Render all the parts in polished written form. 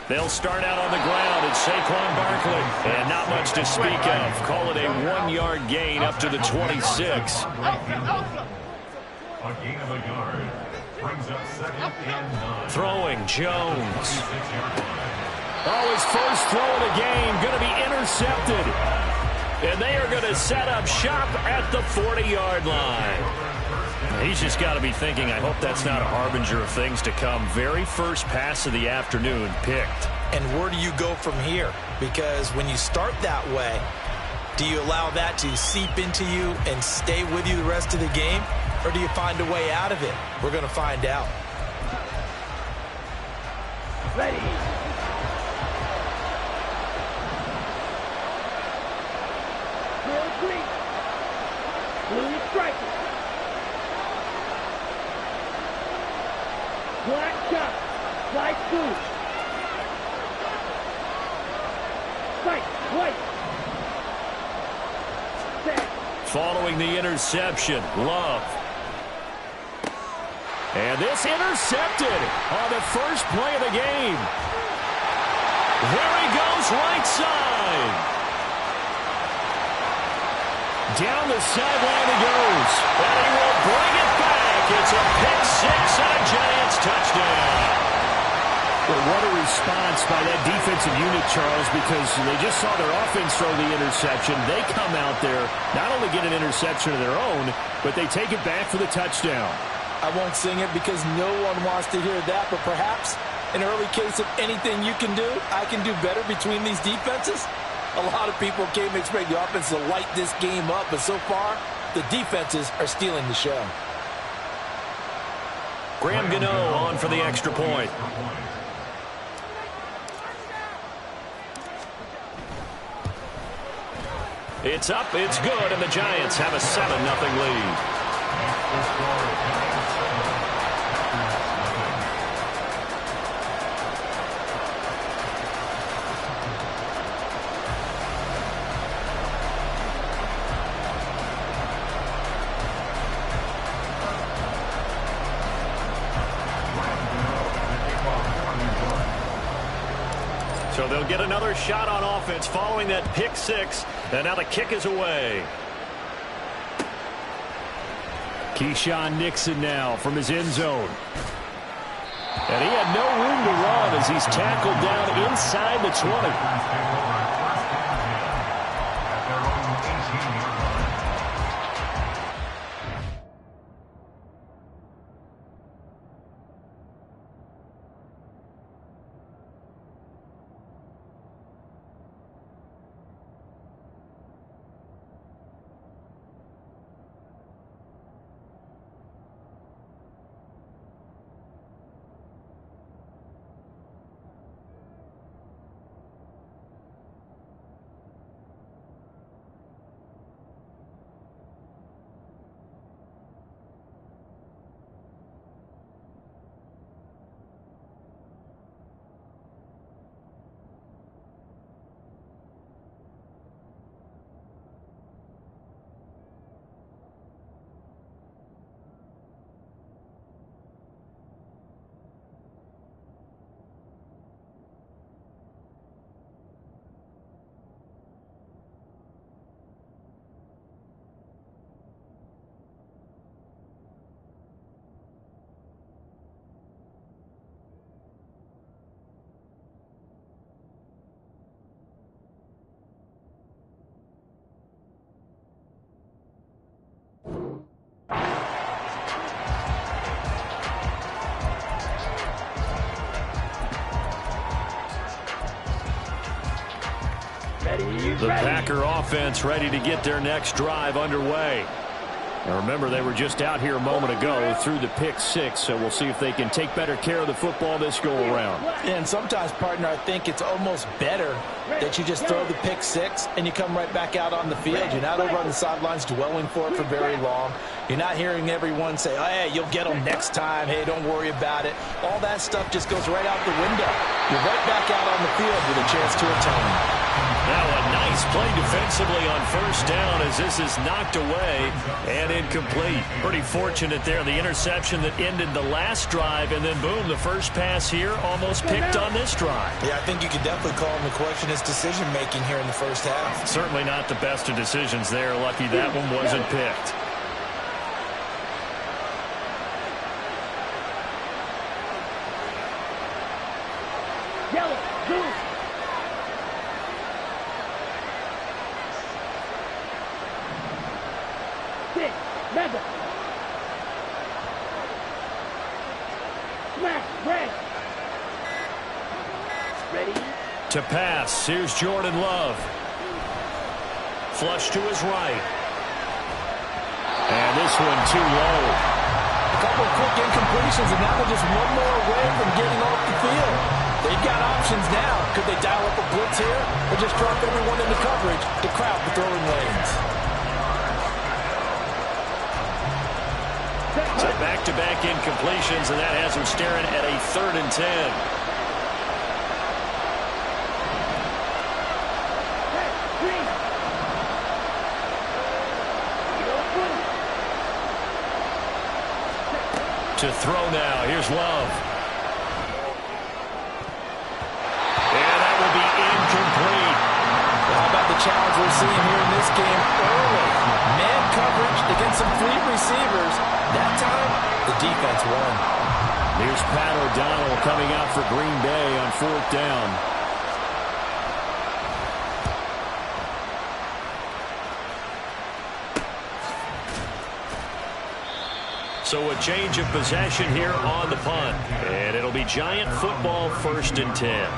They'll start out on the ground. It's Saquon Barkley. And not much to speak of. Call it a 1-yard gain up to the 26. A gain of a yard. Brings up 2nd and 9. Throwing, Jones. Oh, his first throw of the game. Going to be intercepted. And they are going to set up shop at the 40-yard line. He's just got to be thinking, I hope that's not a harbinger of things to come. Very first pass of the afternoon picked. And where do you go from here? Because when you start that way, do you allow that to seep into you and stay with you the rest of the game? Or do you find a way out of it? We're going to find out. Ready. Blue striker. Black shot. Light blue. Strike. White. Set. Following the interception, Love. And this intercepted on the first play of the game. There he goes, right side. Down the sideline he goes. And he will bring it back. It's a pick six and a Giants touchdown. Well, what a response by that defensive unit, Charles, because they just saw their offense throw the interception. They come out there, not only get an interception of their own, but they take it back for the touchdown. I won't sing it because no one wants to hear that, but perhaps an early case of anything you can do, I can do better between these defenses. A lot of people came to expect the offense to light this game up, but so far, the defenses are stealing the show. Graham Gano on for the extra point. It's up, it's good, and the Giants have a 7-0 lead. So they'll get another shot on offense following that pick six. And now the kick is away. Keyshawn Nixon now from his end zone. And he had no room to run as he's tackled down inside the 20. The Packer offense ready to get their next drive underway. Now remember, they were just out here a moment ago through the pick six, so we'll see if they can take better care of the football this go-around. And sometimes, partner, I think it's almost better that you just throw the pick six and you come right back out on the field. You're not over on the sidelines dwelling for it for very long. You're not hearing everyone say, oh, hey, you'll get them next time. Hey, don't worry about it. All that stuff just goes right out the window. You're right back out on the field with a chance to atone. Now a nice play defensively on first down as this is knocked away and incomplete. Pretty fortunate there. The interception that ended the last drive, and then boom, the first pass here almost picked on this drive. Yeah, I think you could definitely call him to question his decision-making here in the first half. Certainly not the best of decisions there. Lucky that one wasn't picked. Yellow, blue. Six, leather. Smash, red. Ready? To pass, here's Jordan Love. Flush to his right. And this one too low. A couple of quick incompletions, and now they're just one more away from getting off the field. They've got options now. Could they dial up a blitz here or just drop everyone into coverage to crowd the throwing lanes? So back-to-back incompletions, and that has them staring at a 3rd and 10. To throw now. Here's Love. And that will be incomplete. Well, how about the challenge we're seeing here in this game early? Man coverage against some fleet receivers. That time, the defense won. Here's Pat O'Donnell coming out for Green Bay on 4th down. So a change of possession here on the punt. And it'll be Giant football, 1st and 10.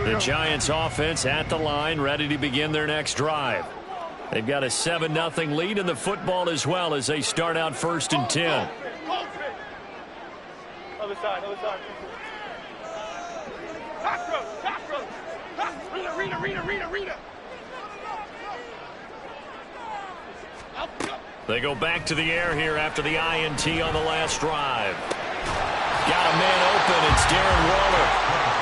The Giants offense at the line, ready to begin their next drive. They've got a 7-0 lead in the football as well as they start out 1st and 10. Other side, other side. Cockroach. Rita. They go back to the air here after the INT on the last drive. Got a man open. It's Darren Waller.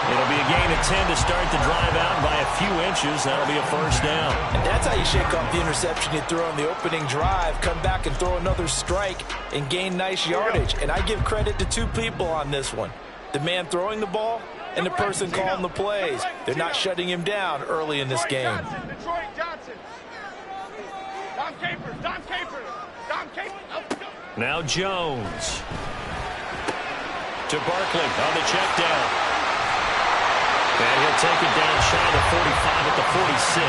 It'll be a gain of 10 to start the drive out by a few inches. That'll be a 1st down. And that's how you shake off the interception you threw on the opening drive. Come back and throw another strike and gain nice yardage. And I give credit to 2 people on this one. The man throwing the ball and the person calling the plays. They're not shutting him down early in this game. Detroit Johnson. Dom Capers. Now Jones. To Barkley on the check down. And he'll take it down shy of the 45 at the 46.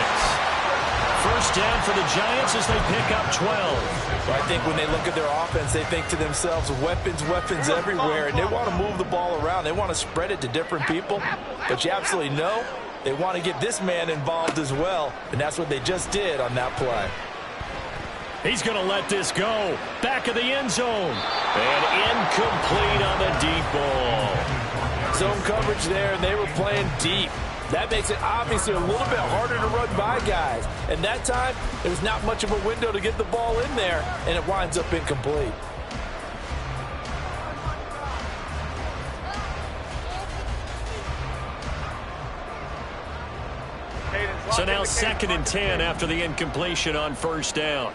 1st down for the Giants as they pick up 12. Well, I think when they look at their offense, they think to themselves, weapons everywhere, and they want to move the ball around. They want to spread it to different people. But you absolutely know they want to get this man involved as well, and that's what they just did on that play. He's going to let this go. Back of the end zone. And incomplete on the deep ball. Zone coverage there, and they were playing deep. That makes it obviously a little bit harder to run by guys. And that time, there's not much of a window to get the ball in there, and it winds up incomplete. So now 2nd and 10 after the incompletion on 1st down.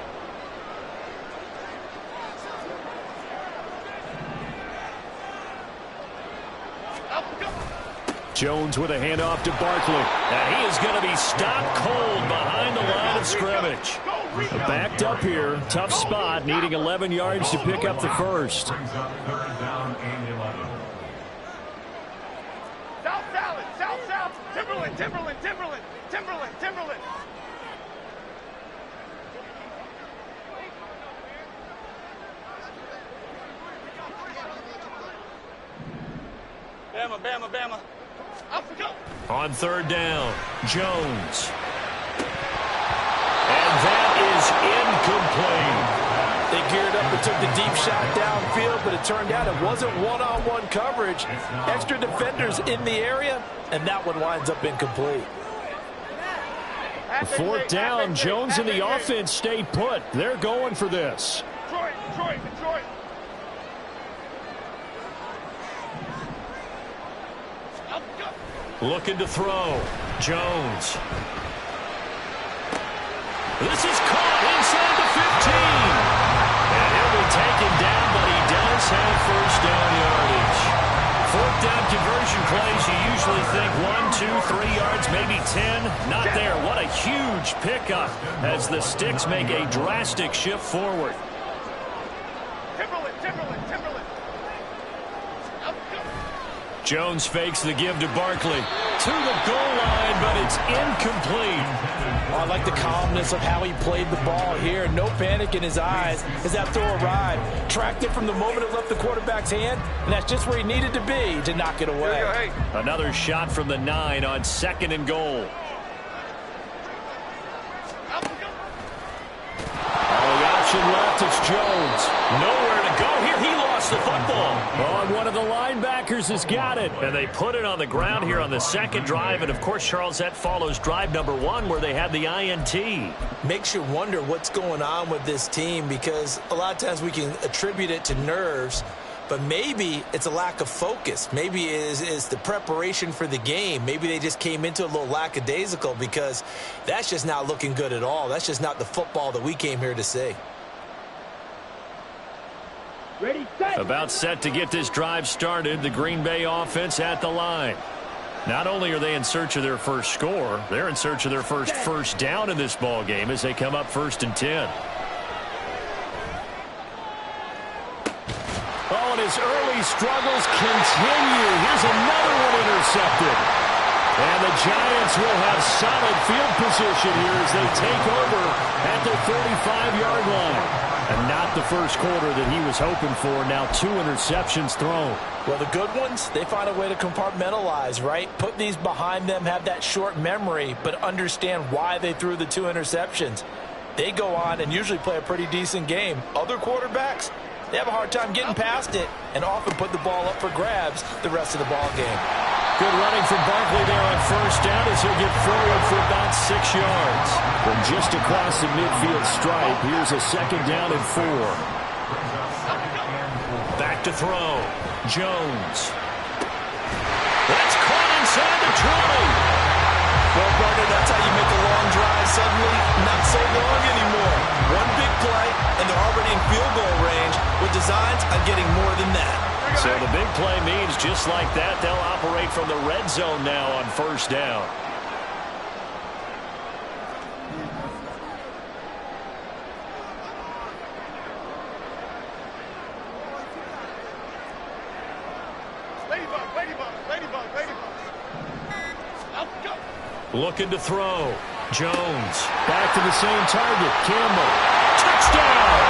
Jones with a handoff to Barkley. And he is going to be stopped cold behind the line of scrimmage. Backed up here, tough spot, needing 11 yards to pick up the 1st. South. Timberland. Bama. On 3rd down, Jones. And that is incomplete. They geared up and took the deep shot downfield, but it turned out it wasn't one-on-one coverage. Extra defenders in the area, and that one winds up incomplete. Fourth down, Jones and the offense stayed put. They're going for this. Detroit. Looking to throw. Jones. This is caught inside the 15. And he'll be taken down, but he does have first down yardage. Fourth down conversion plays, you usually think 1, 2, 3 yards, maybe 10. Not there. What a huge pickup as the Sticks make a drastic shift forward. Timberland. Jones fakes the give to Barkley. To the goal line, but it's incomplete. Oh, I like the calmness of how he played the ball here. No panic in his eyes as that throw arrived. Tracked it from the moment it left the quarterback's hand, and that's just where he needed to be to knock it away. Another shot from the 9 on 2nd and goal. Oh, the option left, it's Jones. Nowhere to go here. He lost the football. Oh, and one of the linebackers has got it. And they put it on the ground here on the second drive. And, of course, Charles, that follows drive number 1 where they had the INT. Makes you wonder what's going on with this team, because a lot of times we can attribute it to nerves, but maybe it's a lack of focus. Maybe it's the preparation for the game. Maybe they just came into a little lackadaisical, because that's just not looking good at all. That's just not the football that we came here to see. About set to get this drive started, the Green Bay offense at the line. Not only are they in search of their first score, they're in search of their first down in this ball game as they come up 1st and 10. Oh, and his early struggles continue. Here's another one intercepted. And the Giants will have solid field position here as they take over at the 45-yard line. And not the first quarter that he was hoping for. Now 2 interceptions thrown. Well, the good ones, they find a way to compartmentalize, right? Put these behind them, have that short memory, but understand why they threw the 2 interceptions. They go on and usually play a pretty decent game. Other quarterbacks, they have a hard time getting past it and often put the ball up for grabs the rest of the ball game. Good running from Barkley there on first down as he'll get forward for about 6 yards. From just across the midfield stripe, here's a 2nd down and 4. Back to throw. Jones. That's caught inside the 20. Well, partner, that's how you make a long drive suddenly not so long anymore. One big play, and they're already in field goal range with designs on getting more than that. So the big play means just like that, they'll operate from the red zone now on first down. Ladybug. Let's go. Looking to throw. Jones. Back to the same target. Campbell. Touchdown!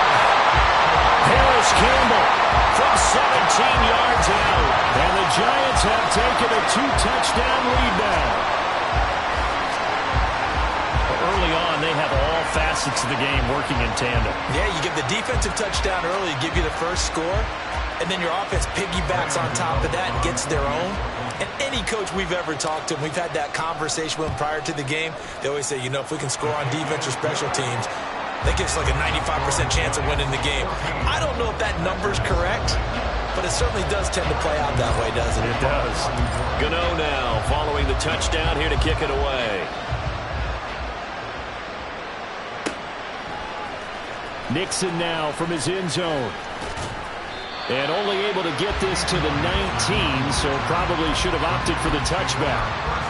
Harris Campbell from 17 yards out. And the Giants have taken a 2-touchdown lead now. Early on, they have all facets of the game working in tandem. Yeah, you give the defensive touchdown early, give you the first score, and then your offense piggybacks on top of that and gets their own. And any coach we've ever talked to, we've had that conversation with them prior to the game, they always say, you know, if we can score on defense or special teams, that gives like a 95% chance of winning the game. I don't know if that number's correct, but it certainly does tend to play out that way, doesn't it? It does. Gano now following the touchdown here to kick it away. Nixon now from his end zone. And only able to get this to the 19, so probably should have opted for the touchback.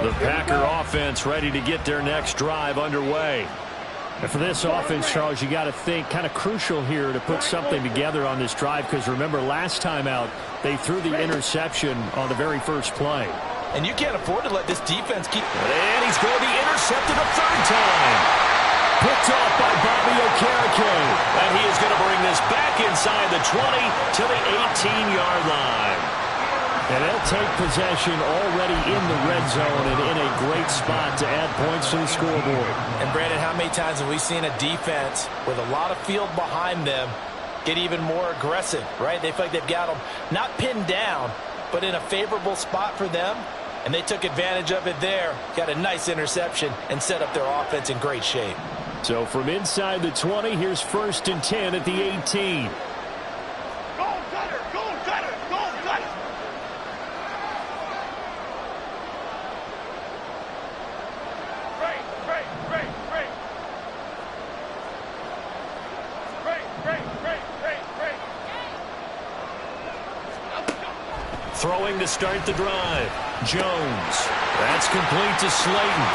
The Packer offense ready to get their next drive underway. And for this offense, Charles, you got to think kind of crucial here to put something together on this drive, because remember last time out they threw the interception on the very first play. And you can't afford to let this defense keep... And he's going to be intercepted a third time. Picked off by Bobby Okereke. And he is going to bring this back inside the 20 to the 18-yard line. And they'll take possession already in the red zone and in a great spot to add points to the scoreboard. And, Brandon, how many times have we seen a defense with a lot of field behind them get even more aggressive, right? They feel like they've got them not pinned down, but in a favorable spot for them, and they took advantage of it there. Got a nice interception and set up their offense in great shape. So from inside the 20, here's 1st and 10 at the 18. Go, Cutter! Go, Cutter! Go, Cutter! Break, break, break, break. Break, break, break, break, break. Throwing to start the drive. Jones. That's complete to Slayton.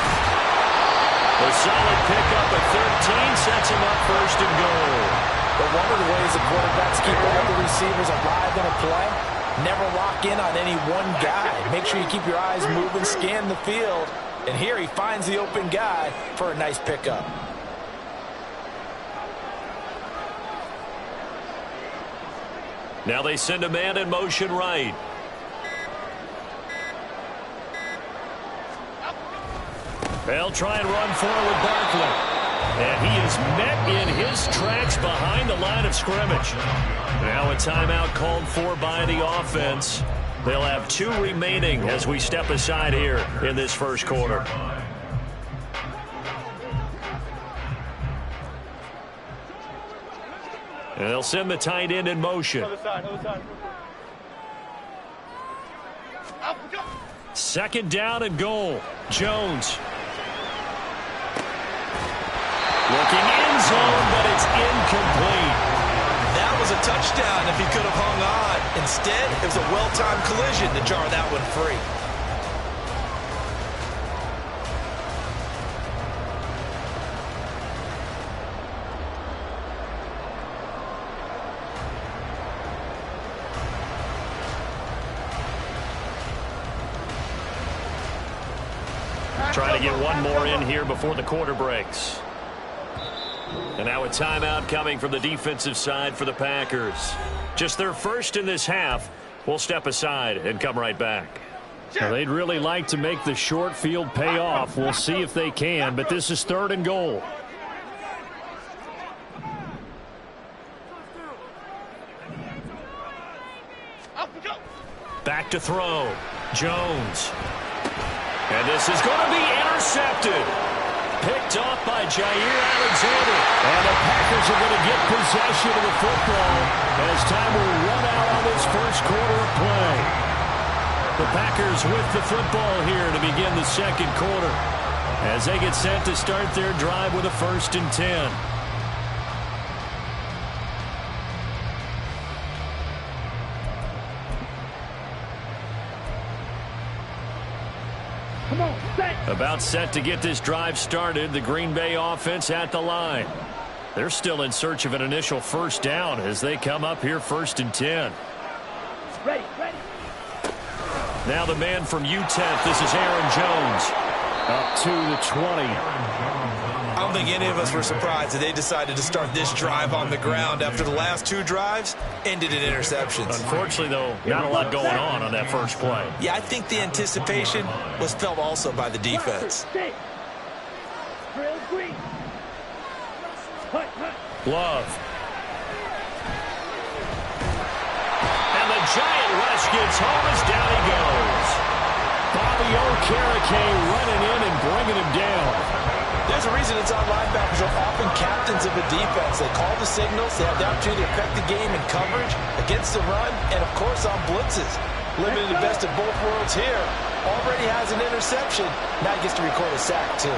A solid pickup at 13 sets him up 1st and goal. But one of the ways the quarterbacks keep the receivers alive in a play, never lock in on any one guy. Make sure you keep your eyes moving, scan the field. And here he finds the open guy for a nice pickup. Now they send a man in motion right. They'll try and run forward Barkley. And he is met in his tracks behind the line of scrimmage. Now a timeout called for by the offense. They'll have 2 remaining as we step aside here in this first quarter. And they'll send the tight end in motion. Other side, other side. Up, go. 2nd down and goal. Jones. Looking in zone, but it's incomplete. That was a touchdown if he could have hung on. Instead, it was a well-timed collision to jar that one free. Trying to get one more in here before the quarter breaks. And now a timeout coming from the defensive side for the Packers. Just their first in this half. We'll step aside and come right back. Now, they'd really like to make the short field pay off. We'll see if they can, but this is 3rd and goal. Up, go. Back to throw. Jones. And this is going to be intercepted. Picked off by Jair Alexander. And the Packers are going to get possession of the football as time will run out on this first quarter of play. The Packers with the football here to begin the second quarter as they get set to start their drive with a 1st and 10. About set to get this drive started. The Green Bay offense at the line. They're still in search of an initial 1st down as they come up here 1st and 10. Ready, ready. Now the man from UTEP. This is Aaron Jones. Up to the 20. I don't think any of us were surprised that they decided to start this drive on the ground after the last 2 drives ended in interceptions. Unfortunately, though, not a lot going on that first play. Yeah, I think the anticipation was felt also by the defense. Love. And the giant rush gets home as down he goes. Bobby Okereke running in and bringing him down. There's a reason it's on linebackers are often captains of a defense. They call the signals. They have the opportunity to affect the game in coverage, against the run, and, of course, on blitzes. Living the best of both worlds here. Already has an interception. Now he gets to record a sack, too.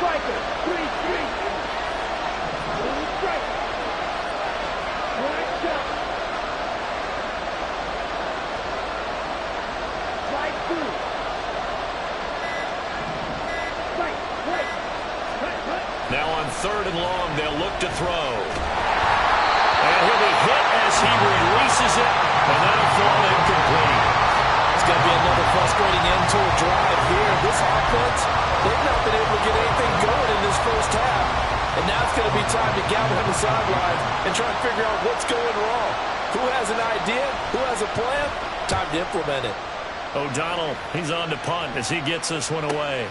Striker, 3-3. Strike. Right down. Right through. Right, right. Now on 3rd and long, they'll look to throw. And he'll be hit as he releases it, and that'll fall incomplete. It's going to be another frustrating end to a drive here. This offense, they've not been able to get anything going in this first half. And now it's going to be time to gather on the sidelines and try and figure out what's going wrong. Who has an idea? Who has a plan? Time to implement it. O'Donnell, he's on to punt as he gets this one away.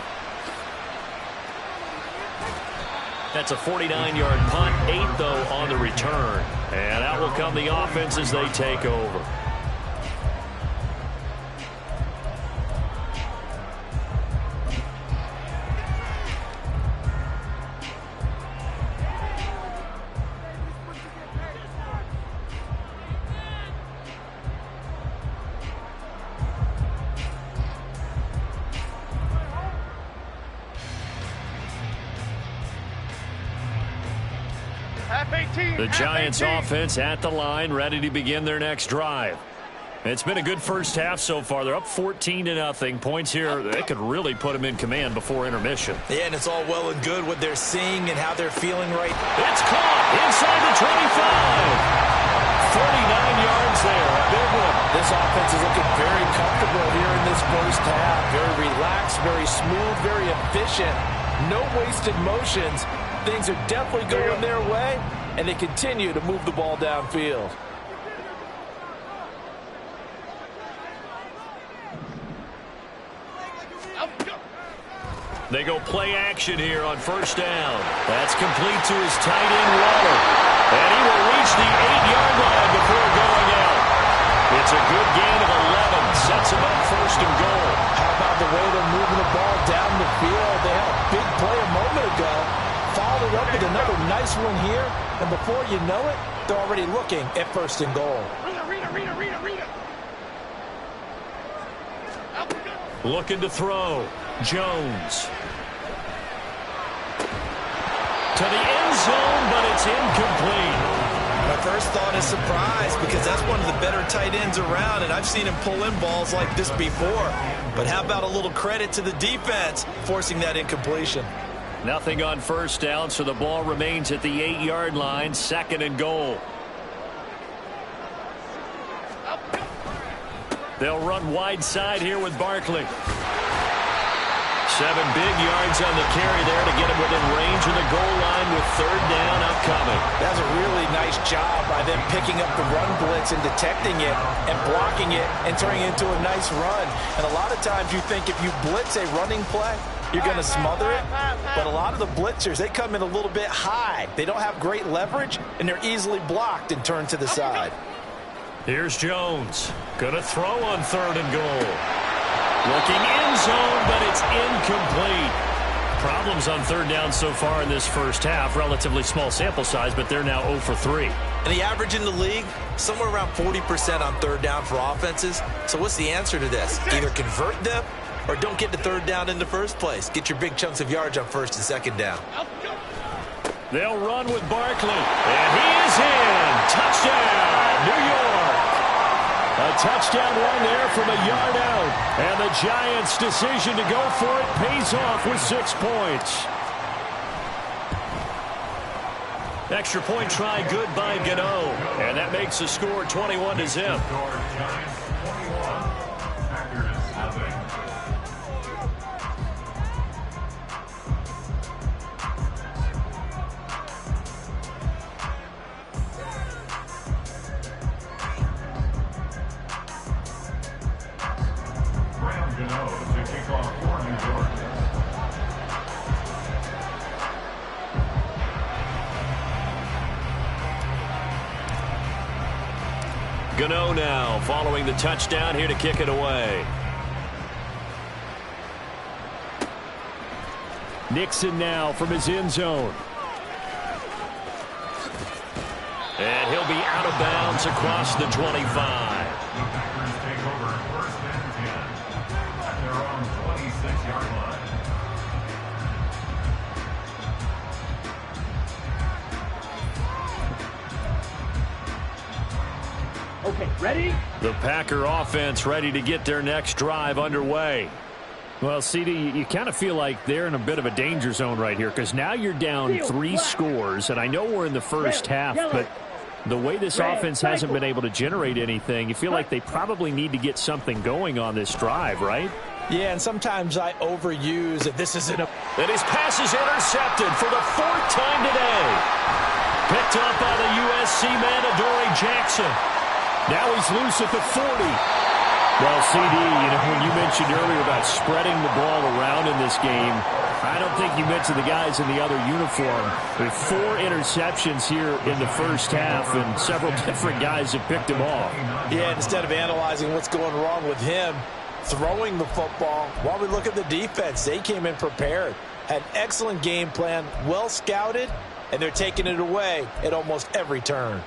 That's a 49-yard punt, 8 though on the return. And out will come the offense as they take over. The Giants offense at the line, ready to begin their next drive. It's been a good first half so far. They're up 14-0. Points here, they could really put them in command before intermission. Yeah, and it's all well and good what they're seeing and how they're feeling right. It's caught inside the 25. 49 yards there, a big one. This offense is looking very comfortable here in this first half. Very relaxed, very smooth, very efficient. No wasted motions. Things are definitely going their way, and they continue to move the ball downfield. They go play action here on first down. That's complete to his tight end, Waller. And he will reach the 8-yard line before going out. It's a good gain of 11. Sets him up first and goal. How about the way they're moving the ball down the field? They had a big play a moment ago. Followed it up with another nice one here. And before you know it, they're already looking at first and goal. Looking to throw. Jones. To the end zone, but it's incomplete. My first thought is surprise because that's one of the better tight ends around, and I've seen him pull in balls like this before. But how about a little credit to the defense forcing that incompletion? Nothing on first down, so the ball remains at the 8-yard line, second and goal. They'll run wide side here with Barkley. 7 big yards on the carry there to get him within range of the goal line with third down upcoming. That's a really nice job by them picking up the run blitz and detecting it and blocking it and turning it into a nice run. And a lot of times you think if you blitz a running play, you're going to smother it. But a lot of the blitzers, they come in a little bit high. They don't have great leverage, and they're easily blocked and turned to the side. Here's Jones. Going to throw on third and goal. Looking end zone, but it's incomplete. Problems on third down so far in this first half. Relatively small sample size, but they're now 0 for 3. And the average in the league, somewhere around 40% on third down for offenses. So what's the answer to this? Either convert them or don't get to third down in the first place. Get your big chunks of yards on first and second down. They'll run with Barkley. And he is in. Touchdown, New York. A touchdown run there from a yard out. And the Giants' decision to go for it pays off with 6 points. Extra point try good by Gano. And that makes the score 21-0. Gano now following the touchdown here to kick it away. Nixon now from his end zone. And he'll be out of bounds across the 25. Okay, ready? The Packer offense ready to get their next drive underway. Well, CD, you kind of feel like they're in a bit of a danger zone right here because now you're down 3 scores, and I know we're in the first half, but the way this offense hasn't been able to generate anything, you feel like they probably need to get something going on this drive, right? Yeah, and sometimes I overuse it. This isn't a... And his pass is intercepted for the 4th time today. Picked up by the USC man, Adoree Jackson. Now he's loose at the 40. Well, CD, when you mentioned earlier about spreading the ball around in this game, I don't think you mentioned the guys in the other uniform. With 4 interceptions here in the first half, and several different guys have picked him off. Yeah, instead of analyzing what's going wrong with him, throwing the football, while we look at the defense, they came in prepared, had an excellent game plan, well scouted, and they're taking it away at almost every turn.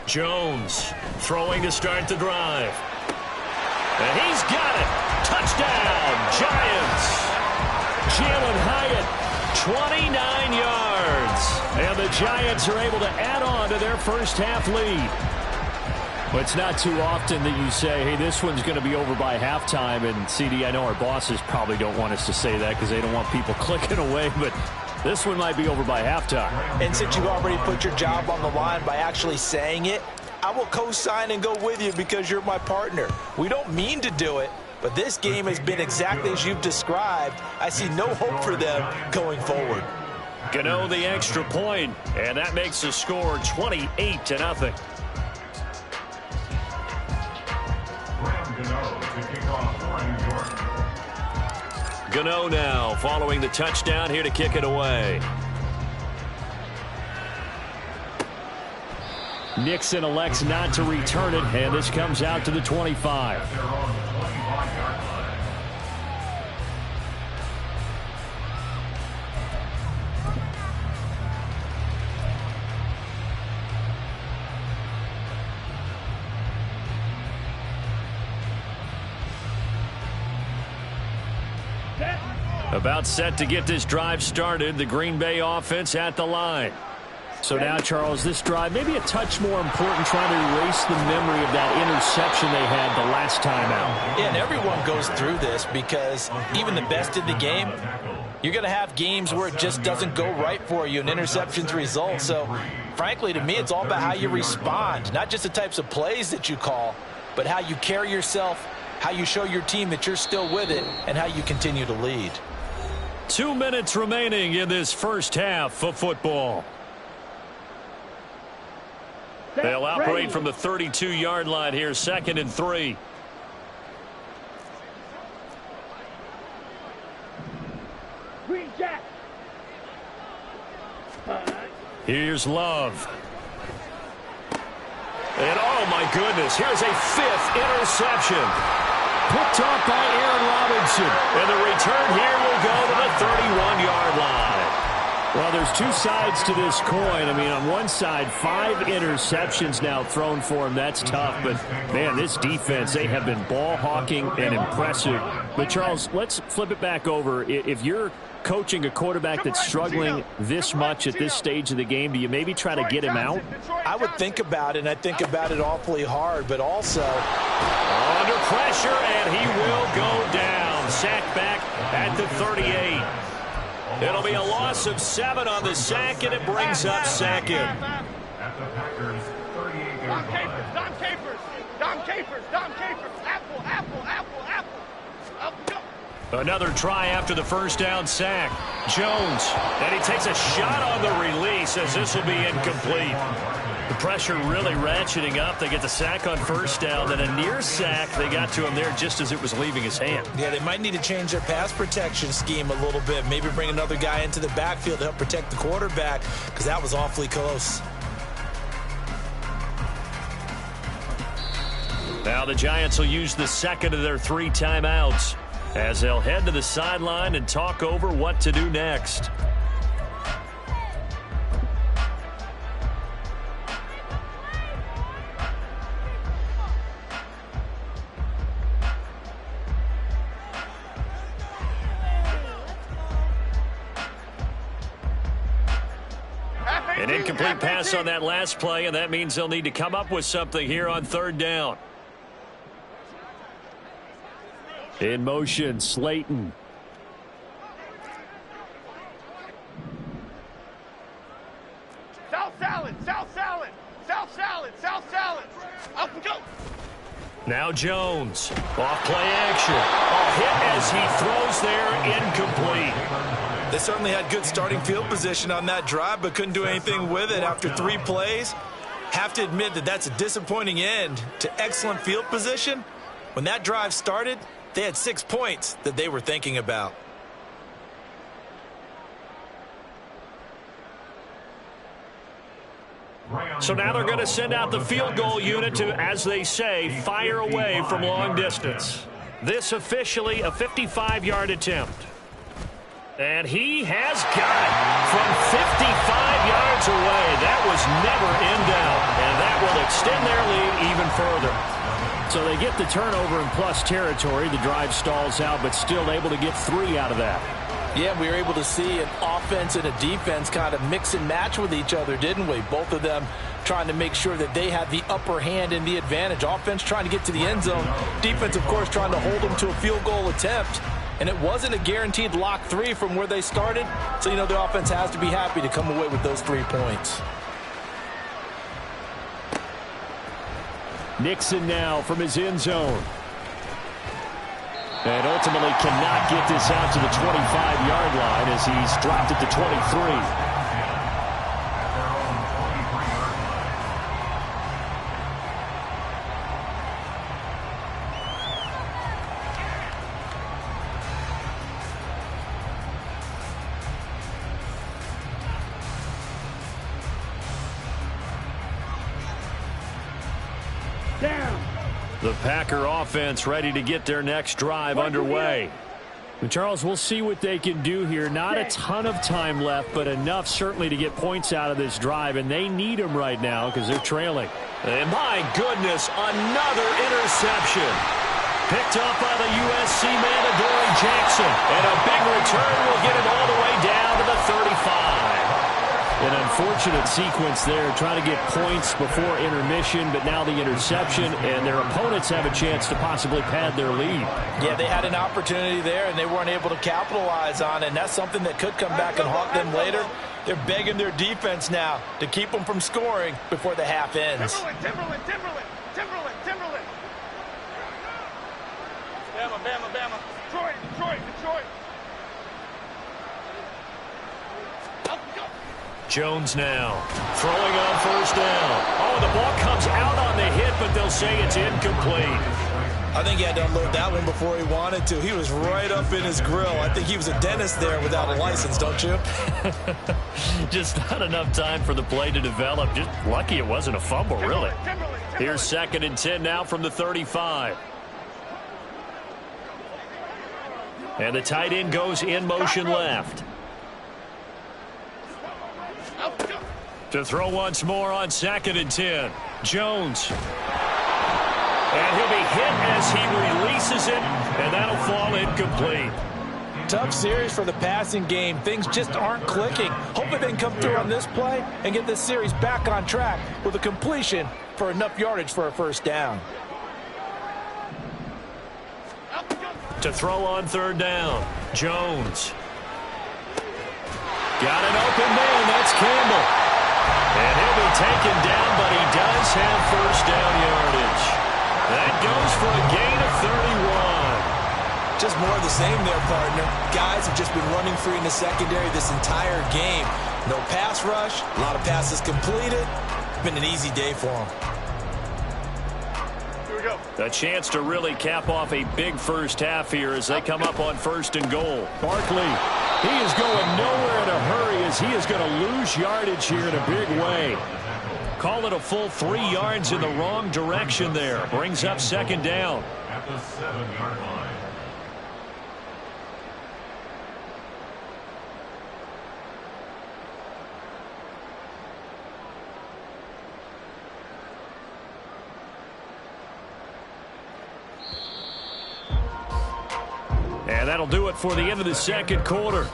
Jones throwing to start the drive. And he's got it. Touchdown, Giants. Jalen Hyatt, 29 yards. And the Giants are able to add on to their first half lead. But it's not too often that you say, hey, this one's going to be over by halftime. And, CD, I know our bosses probably don't want us to say that because they don't want people clicking away. But this one might be over by halftime. And since you've already put your job on the line by actually saying it, I will co-sign and go with you because you're my partner. We don't mean to do it, but this game has been exactly as you've described. I see no hope for them going forward. Gano the extra point, and that makes the score 28-0. Gano now following the touchdown here to kick it away. Nixon elects not to return it, and this comes out to the 25. About set to get this drive started, the Green Bay offense at the line. So now, Charles, this drive maybe a touch more important, trying to erase the memory of that interception they had the last time out. Yeah, and everyone goes through this because even the best in the game, you're going to have games where it just doesn't go right for you and interceptions result. So, frankly, to me, it's all about how you respond, not just the types of plays that you call, but how you carry yourself, how you show your team that you're still with it, and how you continue to lead. 2 minutes remaining in this first half of football. They'll operate from the 32-yard line here, 2nd and 3. Green Jack. Here's Love. And oh my goodness, here's a 5th interception. Picked off by Aaron Robinson. And the return here will go to the 31-yard line. Well, there's 2 sides to this coin. I mean, on one side, 5 interceptions now thrown for him. That's tough. But, man, this defense, they have been ball hawking and impressive. But, Charles, let's flip it back over. If you're coaching a quarterback that's struggling this much at this stage of the game, do you maybe try to get him out? I would think about it, and I think about it awfully hard, but also under pressure, and he will go down. Sacked back at the 38. It'll be a loss of 7 on the sack, and it brings up 2nd. At the Packers' 38-yard line. Dom Capers. Apple. Another try after the first down sack. Jones, and he takes a shot on the release as this will be incomplete. The pressure really ratcheting up. They get the sack on first down, then a near sack. They got to him there just as it was leaving his hand. yeah, they might need to change their pass protection scheme a little bit. Maybe bring another guy into the backfield to help protect the quarterback because that was awfully close. Now the Giants will use the 2nd of their 3 timeouts as they'll head to the sideline and talk over what to do next. An incomplete pass on that last play, and that means they'll need to come up with something here on 3rd down. In motion, Slayton. South salad, south salad, south salad, south salad. Up and go. Now Jones. Off play action. A hit as he throws there, incomplete. They certainly had good starting field position on that drive, but couldn't do anything with it after 3 plays. Have to admit that that's a disappointing end to excellent field position. When that drive started, they had 6 points that they were thinking about. So now they're going to send out the field goal unit to, as they say, fire away from long distance. This officially a 55-yard attempt. And he has got it from 55 yards away. That was never in doubt. And that will extend their lead even further. So they get the turnover in plus territory. The drive stalls out, but still able to get 3 out of that. Yeah, we were able to see an offense and a defense kind of mix and match with each other, didn't we? Both of them trying to make sure that they had the upper hand and the advantage. Offense trying to get to the end zone. Defense, of course, trying to hold them to a field goal attempt. And it wasn't a guaranteed lock 3 from where they started. So, you know, the offense has to be happy to come away with those 3 points. Nixon now from his end zone. And ultimately cannot get this out to the 25-yard line as he's dropped it to 23. The Packer offense ready to get their next drive underway. And Charles, we'll see what they can do here. Not a ton of time left, but enough certainly to get points out of this drive, and they need them right now because they're trailing. And my goodness, another interception. Picked up by the USC man, Adoree Jackson. And a big return will get him all the way down to the 35. An unfortunate sequence there, trying to get points before intermission, but now the interception, and their opponents have a chance to possibly pad their lead. Yeah, they had an opportunity there, and they weren't able to capitalize on it, and that's something that could come back and haunt them later. They're begging their defense now to keep them from scoring before the half ends. Timberland. Bama. Detroit. Jones now throwing on first down. Oh, the ball comes out on the hit, but they'll say it's incomplete. I think he had to unload that one before he wanted to. He was right up in his grill. I think he was a dentist there without a license, don't you? Just not enough time for the play to develop. Just lucky it wasn't a fumble, really. Here's 2nd and 10 now from the 35. And the tight end goes in motion left. To throw once more on 2nd and 10. Jones. And he'll be hit as he releases it, and that'll fall incomplete. Tough series for the passing game. Things just aren't clicking. Hopefully they can come through on this play and get this series back on track with a completion for enough yardage for a first down. To throw on 3rd down. Jones. Got an open man. That's Campbell. And he'll be taken down, but he does have first down yardage. That goes for a gain of 31. Just more of the same there, partner. Guys have just been running free in the secondary this entire game. No pass rush, a lot of passes completed. It's been an easy day for them. Here we go. A chance to really cap off a big first half here as they come up on 1st and goal. Barkley, he is going nowhere in a hurry as he is going to lose yardage here in a big way. Call it a full 3 yards in the wrong direction there. Brings up 2nd down. At the 7-yard line. And that'll do it for the end of the 2nd quarter.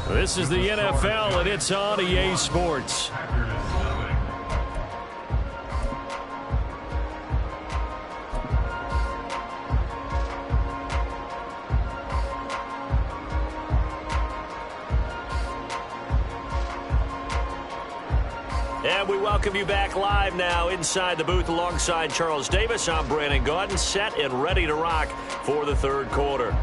This is the NFL, and it's on EA Sports. we welcome you back live now inside the booth alongside Charles Davis. I'm Brandon Gaudin, set and ready to rock for the third quarter.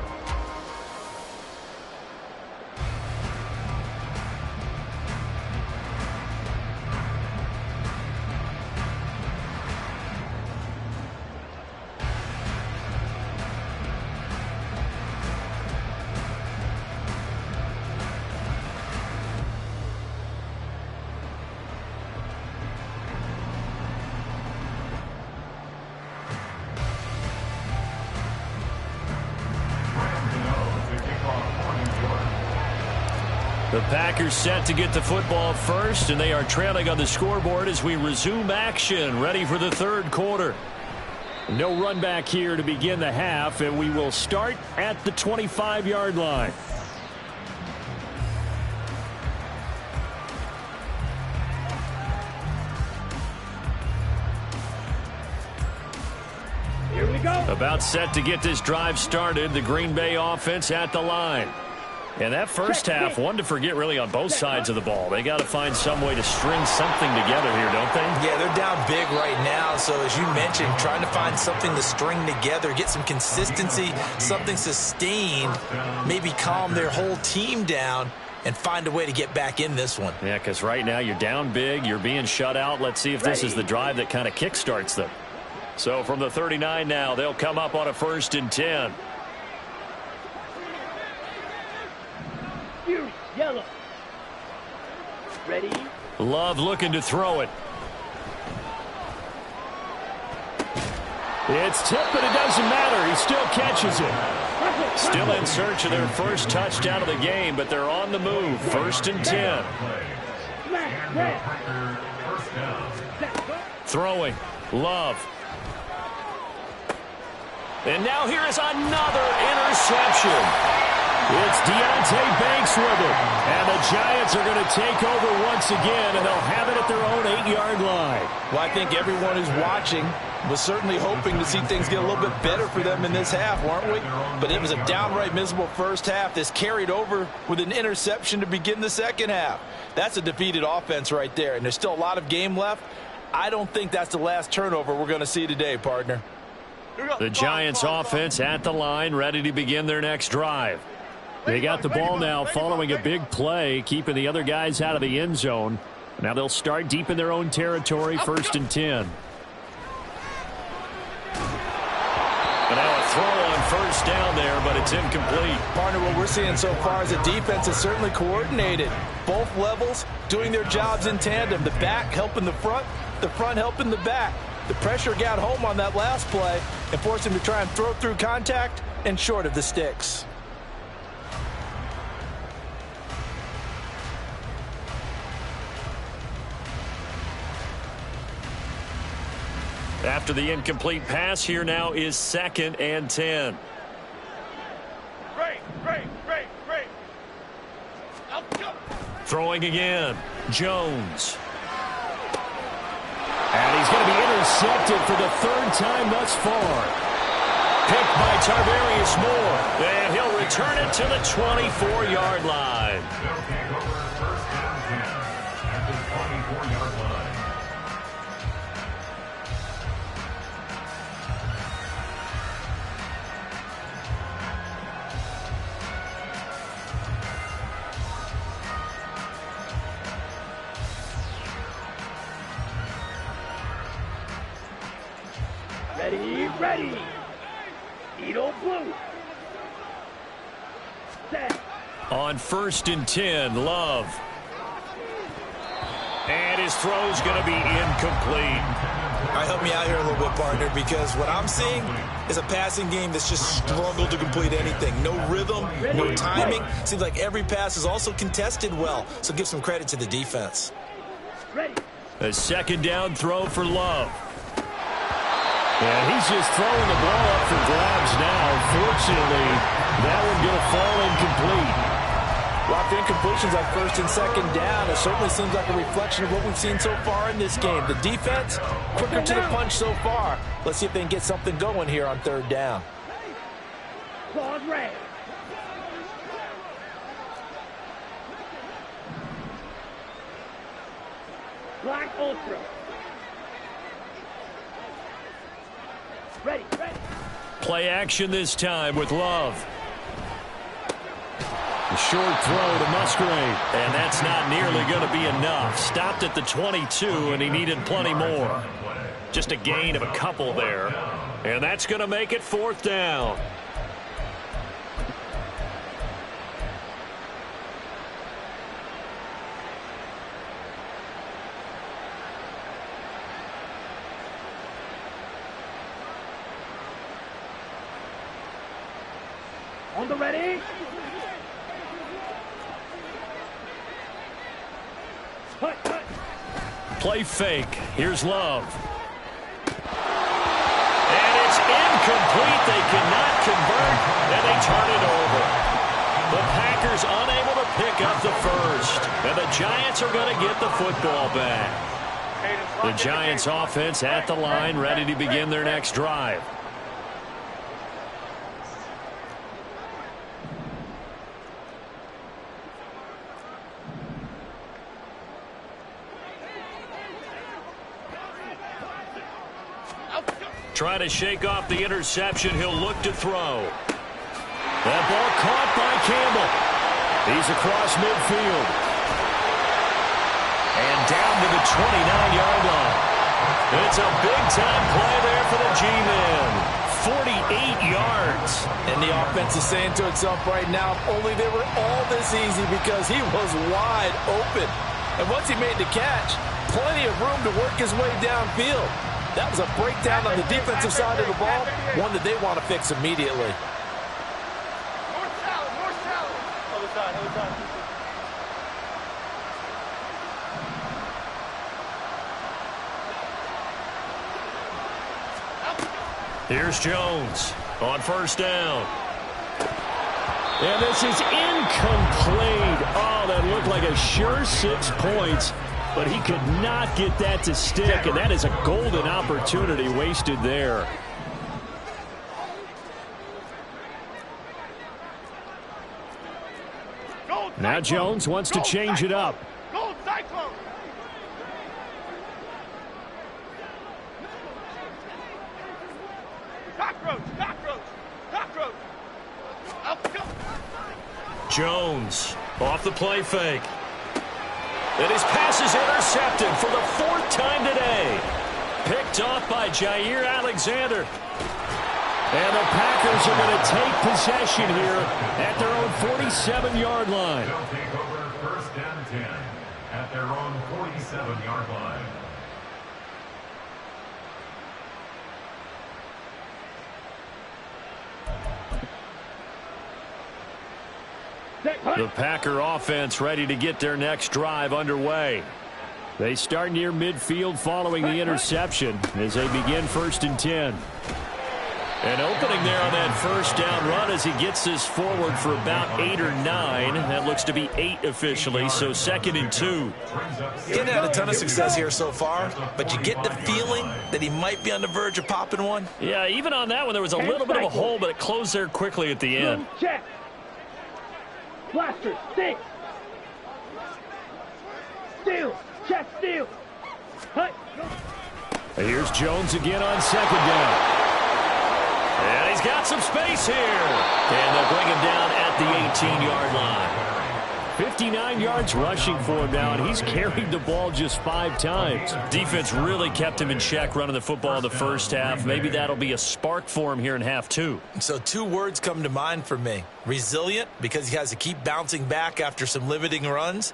The Packers set to get the football first, and they are trailing on the scoreboard as we resume action, ready for the third quarter. No run back here to begin the half, and we will start at the 25-yard line. Here we go. About set to get this drive started, the Green Bay offense at the line. And that first half, one to forget really on both sides of the ball. They got to find some way to string something together here, don't they? Yeah, they're down big right now. So as you mentioned, trying to find something to string together, get some consistency, something sustained, maybe calm their whole team down and find a way to get back in this one. Yeah, because right now you're down big, you're being shut out. Let's see if this is the drive that kind of kickstarts them. So from the 39 now, they'll come up on a 1st and 10. Yellow. Ready? Love looking to throw it. It's tipped, but it doesn't matter. He still catches it. Still in search of their first touchdown of the game, but they're on the move. 1st and 10. Throwing. Love. And now here is another interception. It's Deontay Banks with it. And the Giants are going to take over once again, and they'll have it at their own 8-yard line. Well, I think everyone who's watching was certainly hoping to see things get a little bit better for them in this half, weren't we? But it was a downright miserable first half. This carried over with an interception to begin the second half. That's a defeated offense right there, and there's still a lot of game left. I don't think that's the last turnover we're going to see today, partner. The Giants offense at the line, ready to begin their next drive. They got the ball now following a big play, keeping the other guys out of the end zone. Now they'll start deep in their own territory, 1st and 10. And now a throw on 1st down there, but it's incomplete. Partner, what we're seeing so far is the defense is certainly coordinated. Both levels doing their jobs in tandem. The back helping the front helping the back. The pressure got home on that last play and forced him to try and throw through contact and short of the sticks. After the incomplete pass, here now is 2nd and 10. Great. Throwing again. Jones. And he's going to be intercepted for the 3rd time thus far. Picked by Tarvarius Moore. And he'll return it to the 24-yard line. Ready. Edo blue. Set. On 1st and 10, Love. And his throw's going to be incomplete. All right, help me out here a little bit, partner, because what I'm seeing is a passing game that's just struggled to complete anything. No rhythm, no timing. Seems like every pass is also contested well, so give some credit to the defense. Ready. A 2nd down throw for Love. And he's just throwing the ball up for grabs now. Fortunately, that one going to fall incomplete. Well, after incompletions on 1st and 2nd down, it certainly seems like a reflection of what we've seen so far in this game. The defense, quicker to the punch so far. Let's see if they can get something going here on 3rd down. Claws red. Black Ultra. Ready, ready. Play action this time with Love. The short throw to Musgrave. And that's not nearly going to be enough. Stopped at the 22, and he needed plenty more. Just a gain of a couple there. And that's going to make it 4th down. On the ready. Hut, hut. Play fake. Here's Love. And it's incomplete. They cannot convert, and they turn it over. The Packers unable to pick up the first. And the Giants are going to get the football back. The Giants offense at the line, ready to begin their next drive. Trying to shake off the interception. He'll look to throw. That ball caught by Campbell. He's across midfield. And down to the 29-yard line. It's a big-time play there for the G-Men. 48 yards. And the offense is saying to itself right now, if only they were all this easy, because he was wide open. And once he made the catch, plenty of room to work his way downfield. That was a breakdown on the defensive side of the ball, one that they want to fix immediately. North salad, north salad. Other side, other side. Here's Jones on 1st down. And this is incomplete. Oh, that looked like a sure 6 points. But he could not get that to stick, and that is a golden opportunity wasted there. Now Jones wants to change it up. Gold Cyclone. Cockroach, cockroach, cockroach. Up, go. Jones off the play fake. And his pass is intercepted for the 4th time today. Picked off by Jair Alexander. And the Packers are going to take possession here at their own 47-yard line. They'll take over 1st and 10 at their own 47-yard line. The Packer offense ready to get their next drive underway. They start near midfield following the interception as they begin 1st and 10. An opening there on that 1st down run as he gets this forward for about 8 or 9. That looks to be 8 officially, so 2nd and 2. He hasn't had a ton of success here so far, but you get the feeling that he might be on the verge of popping one. Yeah, even on that one, there was a little bit of a hole, but it closed there quickly at the end. Check. Blaster, stick. Steal, check, steal. Hut. Here's Jones again on 2nd down. And he's got some space here. And they'll bring him down at the 18-yard line. 59 yards rushing for him now, and he's carried the ball just 5 times. Defense really kept him in check running the football in the 1st half. Maybe that'll be a spark for him here in half 2. So 2 words come to mind for me. Resilient, because he has to keep bouncing back after some limiting runs.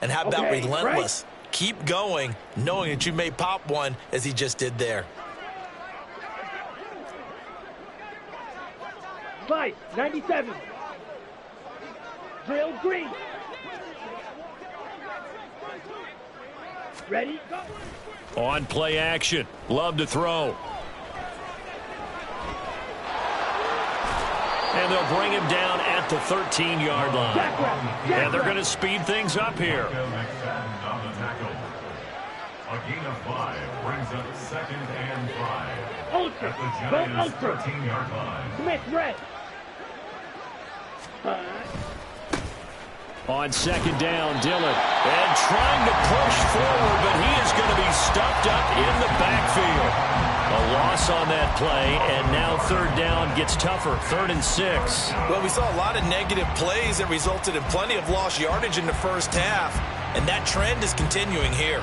And how about relentless? Right? Keep going, knowing that you may pop one as he just did there. Slice, 97. Drill green. Ready, go. On play action. Love to throw. And they'll bring him down at the 13-yard line. And they're going to speed things up here. A gain of 5 brings up 2nd and 5. Ultra, At the go Giants' ultra. 13-yard line. Smith, red. On second down, Dillon. And trying to push forward, but he is going to be stuffed up in the backfield. A loss on that play, and now third down gets tougher. 3rd and 6. Well, we saw a lot of negative plays that resulted in plenty of lost yardage in the first half, and that trend is continuing here.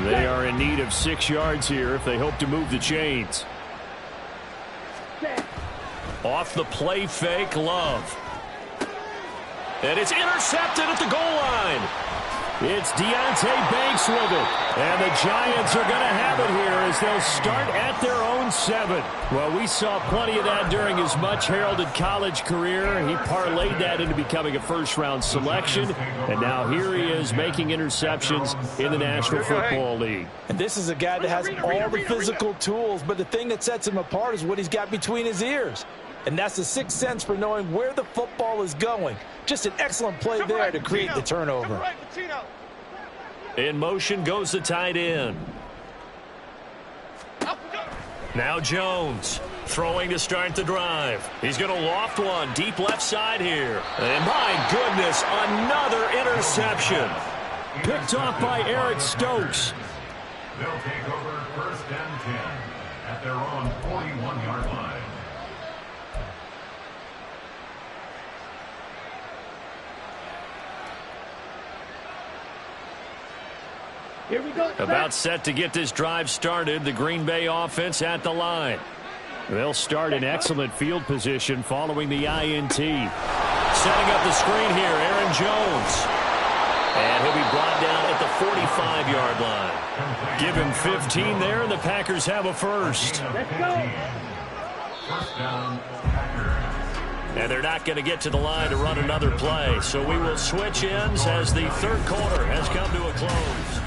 They are in need of 6 yards here if they hope to move the chains. Off the play fake, Love. And it's intercepted at the goal line. It's Deonte Banks with it. And the Giants are going to have it here as they'll start at their own 7. Well, we saw plenty of that during his much-heralded college career. He parlayed that into becoming a first-round selection. And now here he is making interceptions in the National Football League. And this is a guy that has all the physical tools, but the thing that sets him apart is what he's got between his ears. And that's the sixth sense for knowing where the football is going. Just an excellent play there to create the turnover. In motion goes the tight end. Now Jones throwing to start the drive. He's going to loft one deep left side here. And my goodness, another interception. Picked off by Eric Stokes. They'll take over 1st and 10 at their own 41-yard line. Here we go. About set to get this drive started. The Green Bay offense at the line. They'll start in excellent field position following the INT. Setting up the screen here, Aaron Jones. And he'll be brought down at the 45-yard line. Give him 15 there, and the Packers have a first. Let's go. First down, Packers. And they're not going to get to the line to run another play. So we will switch ends as the third quarter has come to a close.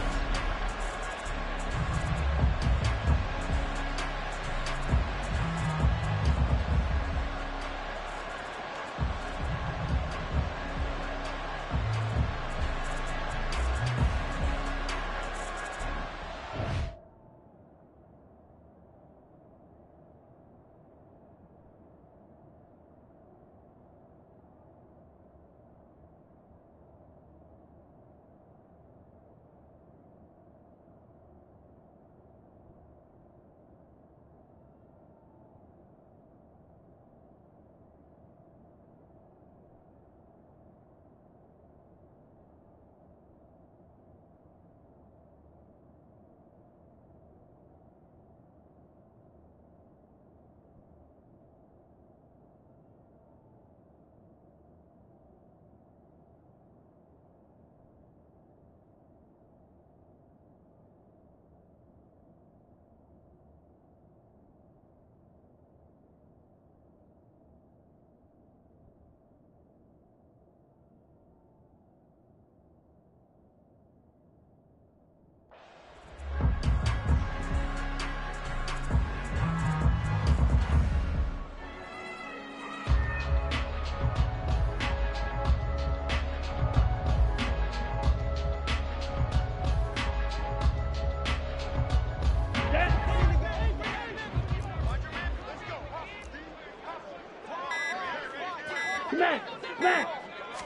Smack.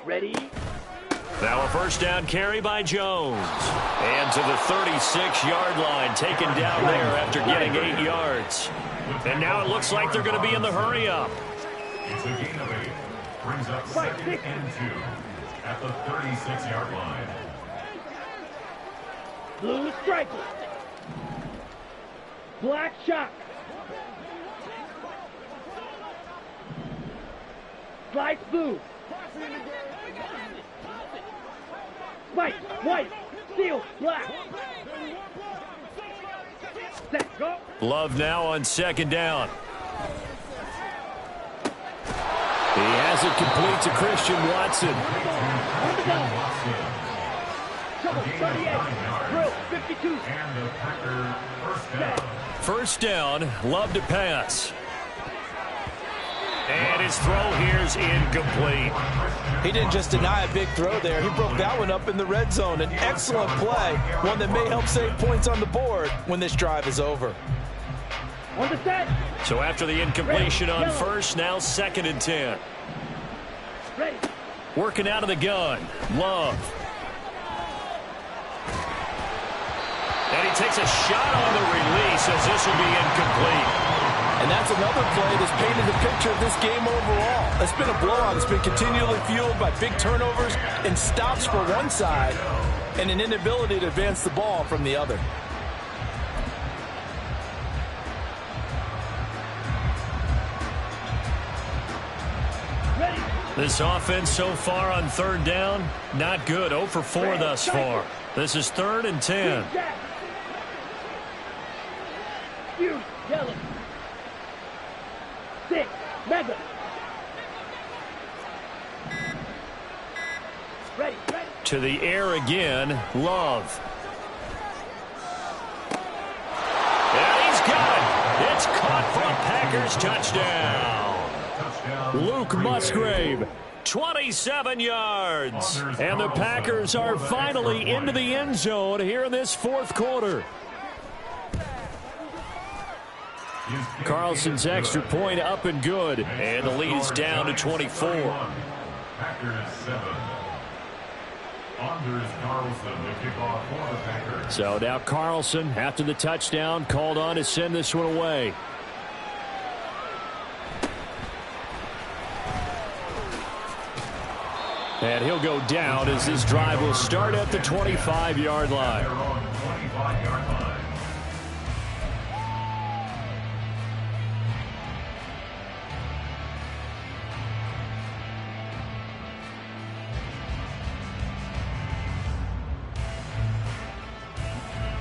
Ready? Now a first down carry by Jones. And to the 36-yard line, taken down there after getting 8 yards. And now it looks like they're going to be in the hurry-up. It's a gain of 8. Brings up 2nd and 2 at the 36-yard line. Blue striker. Black shock. Slice blue. White, steel, black. Set, go. Love now on second down. He has it complete to Christian Watson. Drill, 52. And the Packer first down. First down, Love to pass. And his throw here's incomplete. He didn't just deny a big throw there. He broke that one up in the red zone. An excellent play, one that may help save points on the board when this drive is over. On the set. So after the incompletion on first, now 2nd and 10. Ready. Working out of the gun. Love. And he takes a shot on the release as this will be incomplete. And that's another play that's painted the picture of this game overall. It's been a blowout. It's been continually fueled by big turnovers and stops for one side and an inability to advance the ball from the other. Ready. This offense so far on 3rd down, not good. 0 for 4 thus far. This is 3rd and 10. Jack. Huge. Yellow. 6. Mega. Ready. Ready. To the air again, Love. And he's got it. It's caught for a Packers touchdown. Luke Musgrave, 27 yards. And the Packers are finally into the end zone here in this 4th quarter. Carlson's extra point up and good. And the lead is down to 24. Packers 7. Anders Carlson to kick off for the Packers. So now Carlson, after the touchdown, called on to send this one away. And he'll go down as this drive will start at the 25-yard line. They're on 25-yard line.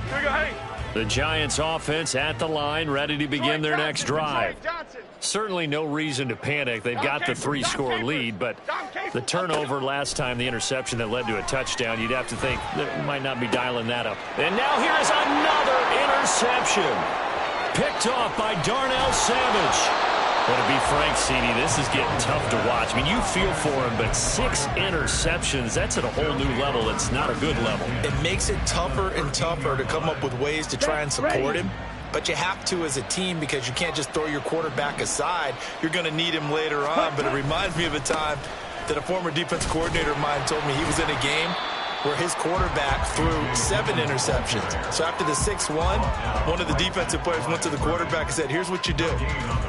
Here we go, hey. The Giants offense at the line, ready to begin their next drive. Certainly no reason to panic. They've got the 3-score lead, but the turnover last time, the interception that led to a touchdown, you'd have to think that might not be dialing that up. And now here's another interception. Picked off by Darnell Savage. But to be frank, CD, this is getting tough to watch. I mean, you feel for him, but 6 interceptions, that's at a whole new level. It's not a good level. It makes it tougher and tougher to come up with ways to try and support him. But you have to as a team because you can't just throw your quarterback aside. You're going to need him later on. But it reminds me of a time that a former defense coordinator of mine told me he was in a game where his quarterback threw 7 interceptions. So after the 6-1, one of the defensive players went to the quarterback and said, here's what you do.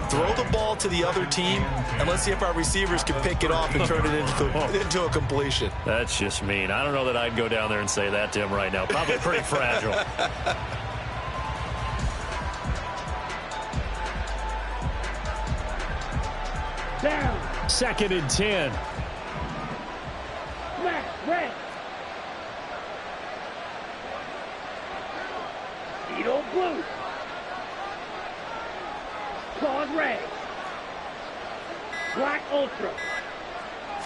Throw the ball to the other team, and let's see if our receivers can pick it off and turn it into a completion. That's just mean. I don't know that I'd go down there and say that to him right now. Probably pretty fragile. Down. 2nd and 10. Smash. Red. Edo blue. Claws red. Black ultra.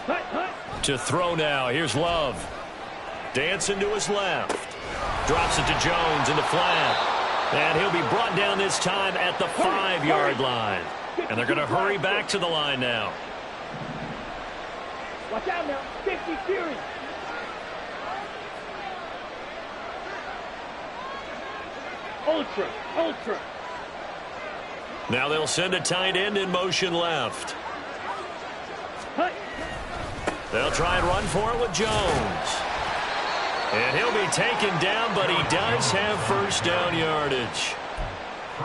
Hut, hut. To throw now. Here's Love. Dancing to his left. Drops it to Jones in the flat. And he'll be brought down this time at the 5-yard line. And they're going to hurry back to the line now. Watch out now. 50 Fury. Ultra. Ultra. Now they'll send a tight end in motion left. Hut. They'll try and run for it with Jones. And he'll be taken down, but he does have first down yardage.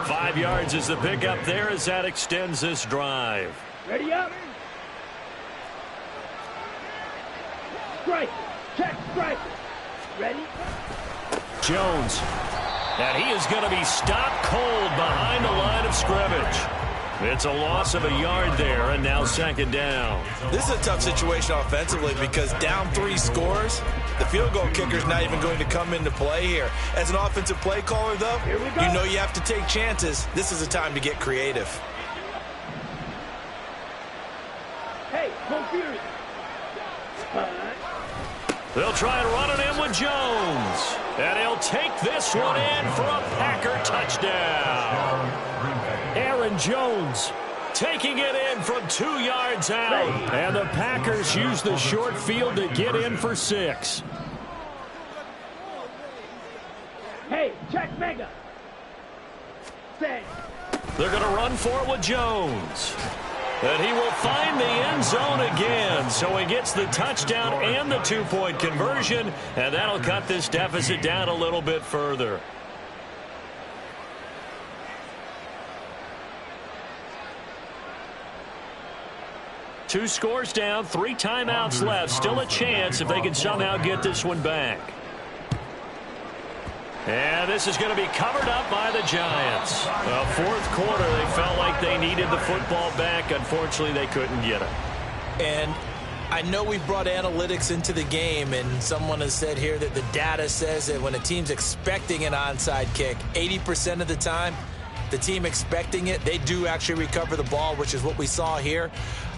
5 yards is the pickup there as that extends this drive. Ready up. Strike. Check strike. Ready. Jones. And he is going to be stopped cold behind the line of scrimmage. It's a loss of a yard there, and now 2nd down. This is a tough situation offensively because down 3 scores, the field goal kicker's not even going to come into play here. As an offensive play caller, though, you know you have to take chances. This is a time to get creative. Hey, confused. They'll try and run it in with Jones. And he'll take this one in for a Packer touchdown. Aaron Jones taking it in from 2 yards out. And the Packers use the short field to get in for 6. Hey, check mega. Set. They're going to run for it with Jones. And he will find the end zone again. So he gets the touchdown and the two-point conversion. And that'll cut this deficit down a little bit further. Two scores down, 3 timeouts left. Still a chance if they can somehow get this one back. And this is going to be covered up by the Giants. Fourth quarter, they felt like they needed the football back. Unfortunately, they couldn't get it. And I know we brought analytics into the game, and someone has said here that the data says that when a team's expecting an onside kick, 80% of the time, the team expecting it, they do actually recover the ball, which is what we saw here.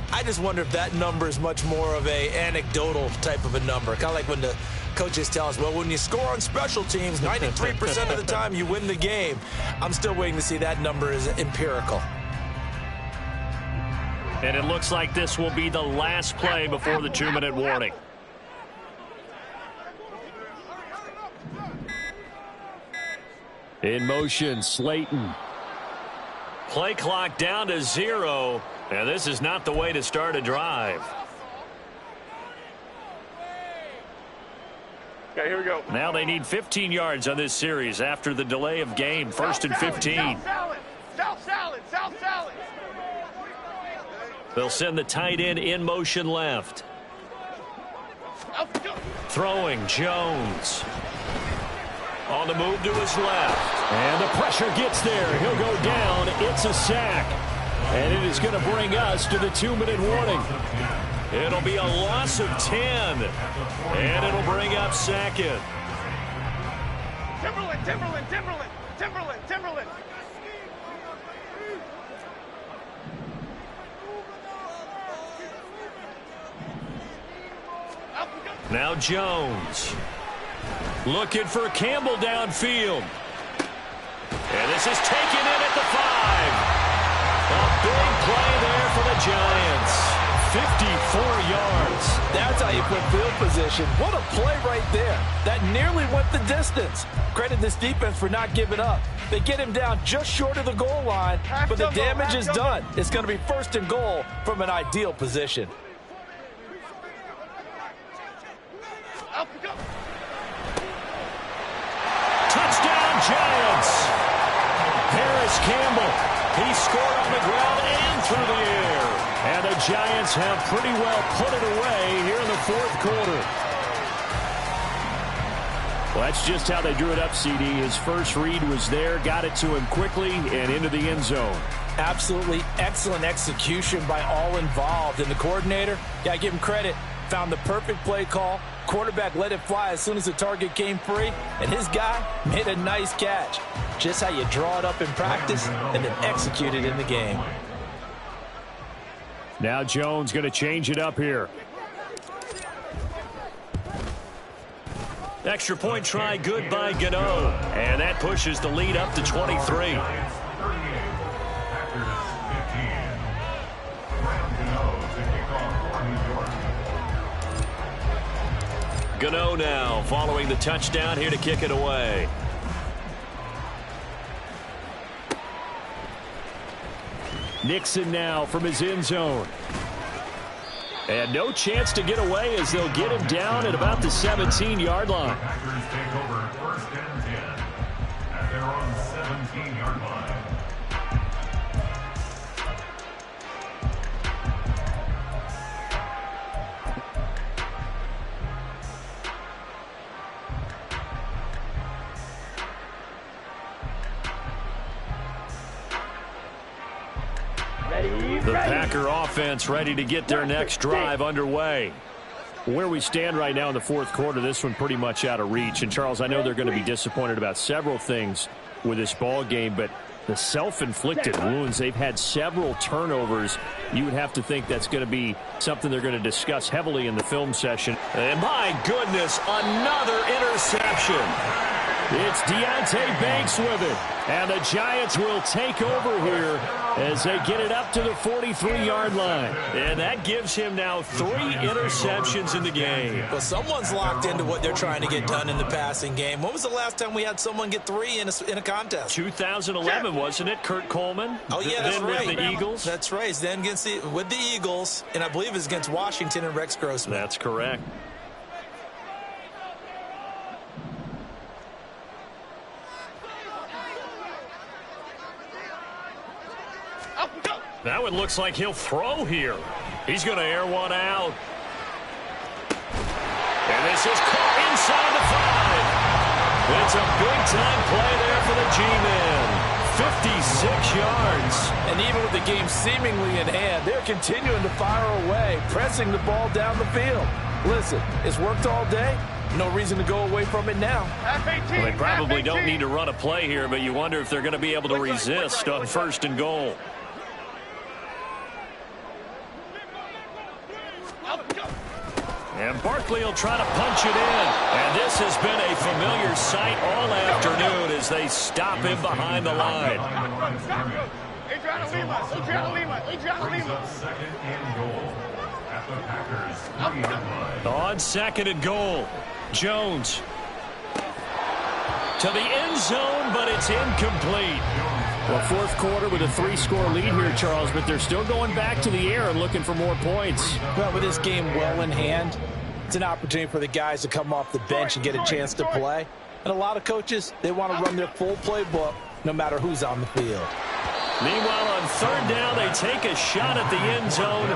I just wonder if that number is much more of a anecdotal type of a number. Kind of like when the coaches tell us, well, when you score on special teams, 93% of the time you win the game. I'm still waiting to see that number is empirical. And it looks like this will be the last play before the 2-minute warning. In motion, Slayton. Play clock down to 0. And this is not the way to start a drive. Okay, here we go. Now they need 15 yards on this series after the delay of game. First and 15. South salad, south salad, south salad. They'll send the tight end in motion left. Throwing Jones. On the move to his left. And the pressure gets there. He'll go down. It's a sack. And it is going to bring us to the 2-minute warning. It'll be a loss of 10. And it'll bring up second. Timberland, Timberland, Timberland, Timberland, Timberland. Now Jones. Looking for Campbell downfield. And this is taken in at the 5. A big play there for the Giants. 54 yards. That's how you put field position. What a play right there. That nearly went the distance. Credit this defense for not giving up. They get him down just short of the goal line, but the damage is done. It's going to be 1st and goal from an ideal position. Touchdown, Giants. Paris Campbell. He scored on the ground and through the air. And the Giants have pretty well put it away here in the 4th quarter. Well, that's just how they drew it up, CD. His first read was there, got it to him quickly, and into the end zone. Absolutely excellent execution by all involved. And the coordinator, got to give him credit, found the perfect play call. Quarterback let it fly as soon as the target came free, and his guy made a nice catch. Just how you draw it up in practice and then execute it in the game. Now Jones going to change it up here. Extra point try good by Gano. And that pushes the lead up to 23. Gano now following the touchdown here to kick it away. Nixon now from his end zone. And no chance to get away as they'll get him down at about the 17-yard line. Packers take over 1st and 10 at their own 17-yard line. The Packer offense ready to get their next drive underway. Where we stand right now in the 4th quarter, this one pretty much out of reach. And, Charles, I know they're going to be disappointed about several things with this ball game, but the self-inflicted wounds, they've had several turnovers. You would have to think that's going to be something they're going to discuss heavily in the film session. And my goodness, another interception. It's Deonte Banks with it. And the Giants will take over here as they get it up to the 43-yard line. And that gives him now 3 interceptions in the game. Well, someone's locked into what they're trying to get done in the passing game. When was the last time we had someone get 3 in a contest? 2011, wasn't it, Kurt Coleman? Oh, yeah, that's right. With the Eagles? That's right. Then with the Eagles, and I believe it's against Washington and Rex Grossman. That's correct. Now it looks like he'll throw here. He's going to air one out. And this is caught inside the 5. It's a big-time play there for the G-Men. 56 yards. And even with the game seemingly in hand, they're continuing to fire away, pressing the ball down the field. Listen, it's worked all day. No reason to go away from it now. Well, they probably don't need to run a play here, but you wonder if they're going to be able to resist on 1st and goal. And Barkley will try to punch it in. And this has been a familiar sight all afternoon as they stop him behind the line. On 2nd and goal, Jones to the end zone, but it's incomplete. Well, 4th quarter with a 3-score lead here, Charles, but they're still going back to the air and looking for more points. Well, with this game well in hand, it's an opportunity for the guys to come off the bench and get a chance to play. And a lot of coaches, they want to run their full playbook no matter who's on the field. Meanwhile, on 3rd down, they take a shot at the end zone,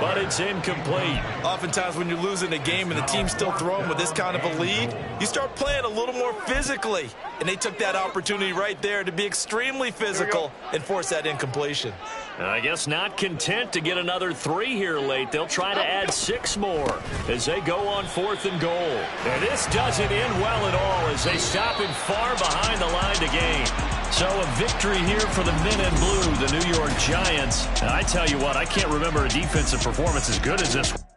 but it's incomplete. Oftentimes when you're losing a game and the team's still throwing with this kind of a lead, you start playing a little more physically. And they took that opportunity right there to be extremely physical and force that incompletion. I guess not content to get another 3 here late. They'll try to add 6 more as they go on 4th and goal. And this doesn't end well at all as they stop him far behind the line to gain. So a victory here for the men in blue, the New York Giants. And I tell you what, I can't remember a defensive performance as good as this one.